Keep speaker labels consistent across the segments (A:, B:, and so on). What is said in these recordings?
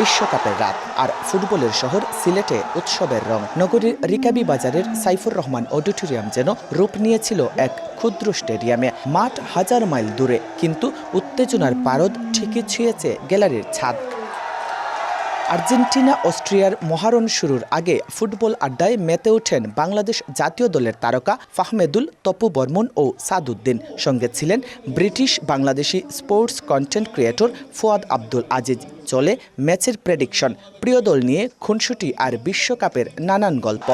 A: বিশ্বকাপের রাত আর ফুটবলের শহর সিলেটে উৎসবের রং। নগরীর রিকাবি বাজারের সাইফুর রহমান অডিটোরিয়াম যেন রূপ নিয়েছিল এক ক্ষুদ্র স্টেডিয়ামে। মাঠ হাজার মাইল দূরে, কিন্তু উত্তেজনার পারদ ঠিকই ছুঁয়েছে গ্যালারির ছাদ। আর্জেন্টিনা অস্ট্রিয়ার মহারণ শুরুর আগে ফুটবল আড্ডায় মেতে ওঠেন বাংলাদেশ জাতীয় দলের তারকা ফাহমেদুল, তপু বর্মন ও সাদউদ্দিন। সঙ্গে ছিলেন British Bangladeshi sports content creator Fuad Abdul Aziz. চলে ম্যাচের প্রেডিকশন, প্রিয় দল নিয়ে খুনসুটি আর বিশ্বকাপের নানান গল্প।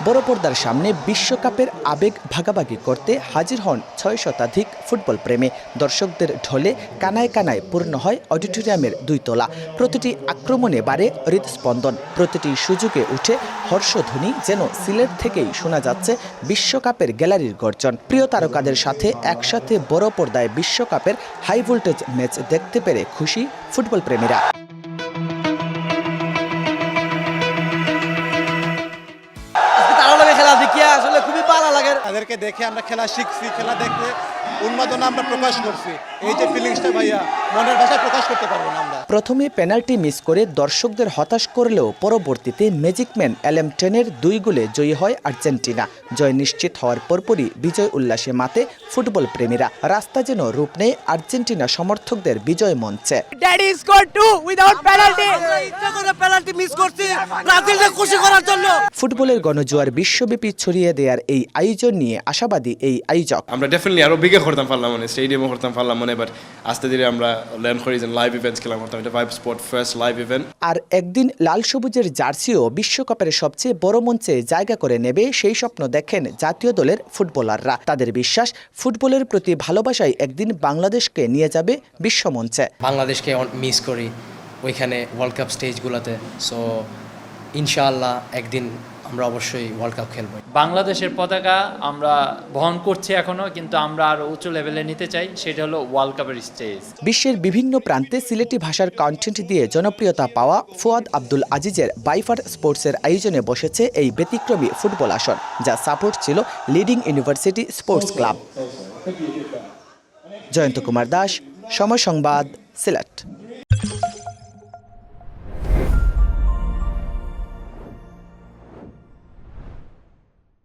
A: বড় পর্দার সামনে বিশ্বকাপের আবেগ ভাগাভাগি করতে হাজির হন ৬ শতাধিক ফুটবল প্রেমী। দর্শকদের ঢলে কানায় কানায় পূর্ণ হয় অডিটোরিয়ামের ২ তলা। প্রতিটি আক্রমণে বাড়ে হৃদস্পন্দন, প্রতিটি সুযোগে উঠে হর্ষধ্বনি, যেন সিলেট থেকেই শোনা যাচ্ছে বিশ্বকাপের গ্যালারির গর্জন। প্রিয় তারকাদের সাথে একসাথে বড় পর্দায় বিশ্বকাপের হাই ভোল্টেজ ম্যাচ দেখতে পেরে খুশি ফুটবল প্রেমীরা।
B: খেলা দেখিয়া আসলে খুবই ভালো লাগে।
C: তাদেরকে দেখে আমরা খেলা শিখছি, খেলা দেখতে উন্মাদনা আমরা প্রকাশ করছি। এই যে ফিলিংসটা ভাইয়া মনের ভাষায় প্রকাশ করতে পারবো না আমরা।
A: প্রথমে পেনাল্টি মিস করে দর্শকদের হতাশ করলেও পরবর্তীতে ম্যাজিকম্যান LM10-এর 2 গোলে জয়ী হয় আর্জেন্টিনা। জয় নিশ্চিত হওয়ার পরপরই বিজয় উল্লাসে মাতে ফুটবল প্রেমীরা। রাস্তা যেন রূপ নেয় আর্জেন্টিনা সমর্থকদের বিজয় মঞ্চে। ফুটবলের গণজোয়ার বিশ্বব্যাপী ছড়িয়ে দেওয়ার এই আয়োজন নিয়ে আশাবাদী এই আয়োজক।
D: আমরা ডেফিনেটলি আরো বিগে করতাম পারলাম, মানে স্টেডিয়ামে করতাম পারলাম, মানে বাট আস্তে ধীরে আমরা লার্ন করি যে লাইভ ইভেন্টস খেলা করতাম। এটা vibe sport first live event. আর একদিন লাল সবুজের জার্সিও বিশ্বকাপের সবচেয়ে বড় মঞ্চে জায়গা করে নেবে, সেই স্বপ্ন দেখেন জাতীয় দলের ফুটবলাররা। তাদের বিশ্বাস, ফুটবলের প্রতি ভালোবাসায় একদিন বাংলাদেশকে নিয়ে যাবে বিশ্বমঞ্চে।
B: বাংলাদেশকে মিস করি ওইখানে ওয়ার্ল্ড কাপ স্টেজগুলোতে। সো ইনশাআল্লাহ একদিন আমরা অবশ্যই ওয়ার্ল্ড কাপ খেলব।
E: বাংলাদেশের পতাকা আমরা বহন করছি এখনো, কিন্তু আমরা আরো উঁচু লেভেলে নিতে চাই, সেটা হলো ওয়ার্ল্ড কাপের স্টেজ।
A: বিশ্বের বিভিন্ন প্রান্তে সিলেটি ভাষার কন্টেন্ট দিয়ে জনপ্রিয়তা পাওয়া ফুয়াদ আব্দুল আজিজের বাইফার স্পোর্টসের আয়োজনে বসেছে এই ব্যতিক্রমী ফুটবল আসর, যা সাপোর্ট ছিল leading university sports club. Jayanta Kumar Das, সময় সংবাদ, সিলেট।